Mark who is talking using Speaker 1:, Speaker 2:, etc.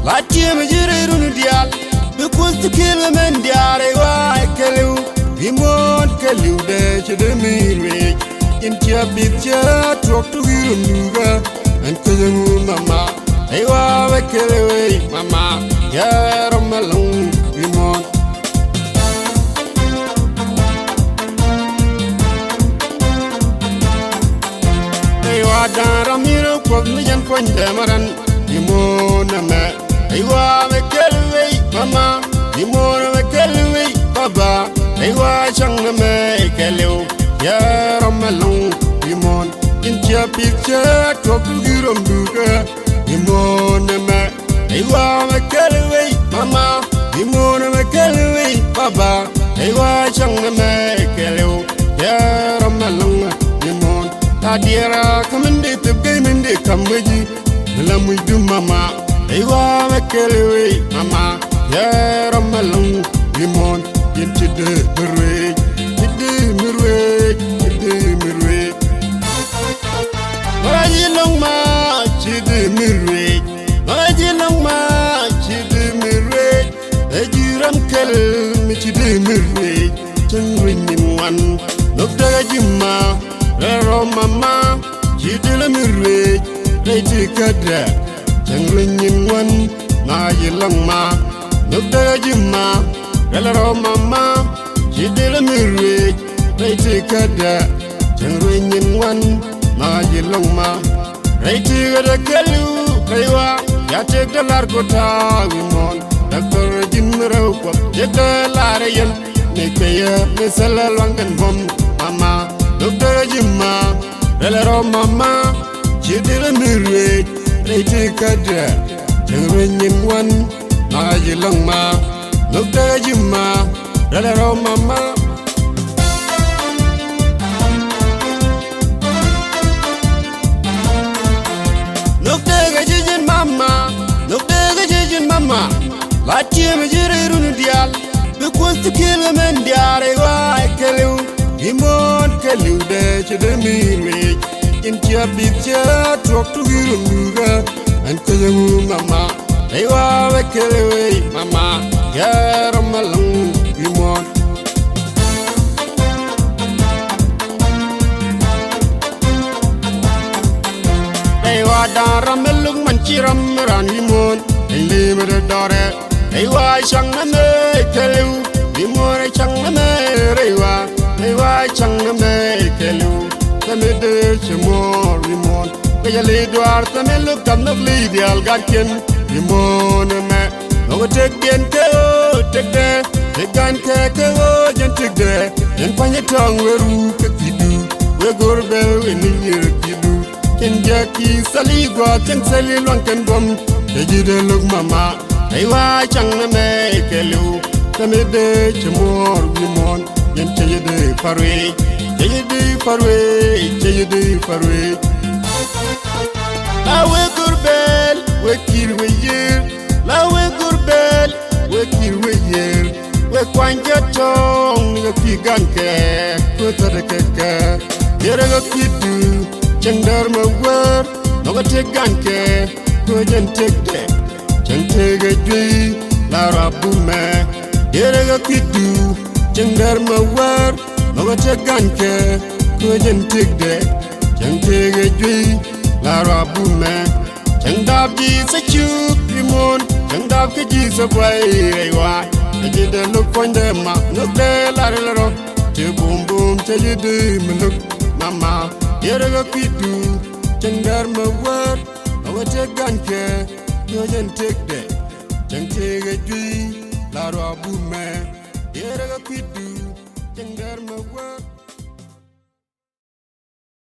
Speaker 1: Latia Majirun Dial, because to kill a man Diare, why Kalu, Vimon Kalu, the Mirage, in Chia Bitcha, talk to Hirunuga, and Kazamu Mama, Ewa Kalu, Mama, Yaram alone, Vimon. Ramiro kwa mijan kwa ndemaran Dimona me Aywa me kelwe mama Dimona me kelwe baba Aywa chang me kelwe Ya ramalong Dimon Incha picture Topu girom duka Dimona me Aywa me kelwe mama Dimona me kelwe baba Aywa chang me kelwe Ya ramalong Dimon Tadiera kamende tebgemende kamweji Lamuidu mama Ewa mekelewe mama Yera malong Limon Yintide mirwe Yide mirwe Yide mirwe Maraji long ma Chide mirwe Maraji long ma Chide mirwe Ejiram kel Michide mirwe Chengwinyin wan Nokta jima Rero mama, jidila mirwe, reiti kada, janglinyin wan, na yilang ma, nukda jima. Rero mama, jidila mirwe, reiti kada, janglinyin wan, na yilang ma, reiti kada kalu, kaiwa, ya tek da larkota wimon, dakor jinmero kwa, jeda larayan, nekaya, nesala langkan bom, mama. Doctor Jima, Relero Mama, Chidilla Mirwe, Lady Kadra, Jangwin one, Naji Longma, Doctor Jima, Relero Mama. Doctor Gajin Mama, Doctor Gajin Mama, Latia Majirun Dial, because to kill a man, Diare, why kill you? Imon Kalu de Chidemi, in Chia Bitcha, talk to Hirunuga, and Kazamu Mama, Ewa Kelewe, Mama, Yaram alone, Imon. Ewa Daramelung Manchiram Ran Imon, and Limited Dore, Ewa Shangame Kalu, Imon Changame Rewa. Ewa changa me kelu, tamede chemo rimon. Kaya lidwar tamelu kamnak lidi algarken rimon me. Ogo tekgen keo tekde, tegan keo jen tekde. Jen panyetang weru kekidu, we gorbel we niyir kidu. Ken jaki saligwa ken salilwan ken bom, kejide luk mama. Ewa changa me kelu, tamede chemo rimon. Chayede farwe, chayede farwe, chayede farwe. Lawe gurbel, we kirwe yer. Lawe gurbel, we kirwe yer. We kwanja tong, niga piganke, kutadekeke. Yerega kidu, chandar mawar, noga teganke, kujen tekde. Chantege jui, la rabume. Yerega kidu. Jangdar mawar, noga teganke, kujen tigde, jang tege jui, la rabume, jangdab ji sa chuk rimon, jangdab ke ji sa bwai rewa, ajide look ponde ma, look de la relo, che boom boom, che yide look mama, yerega kidu, jangdar mawar, noga teganke, kujen tigde, jang tege jui, la rabume. Yerega kidu, jangdar mawar.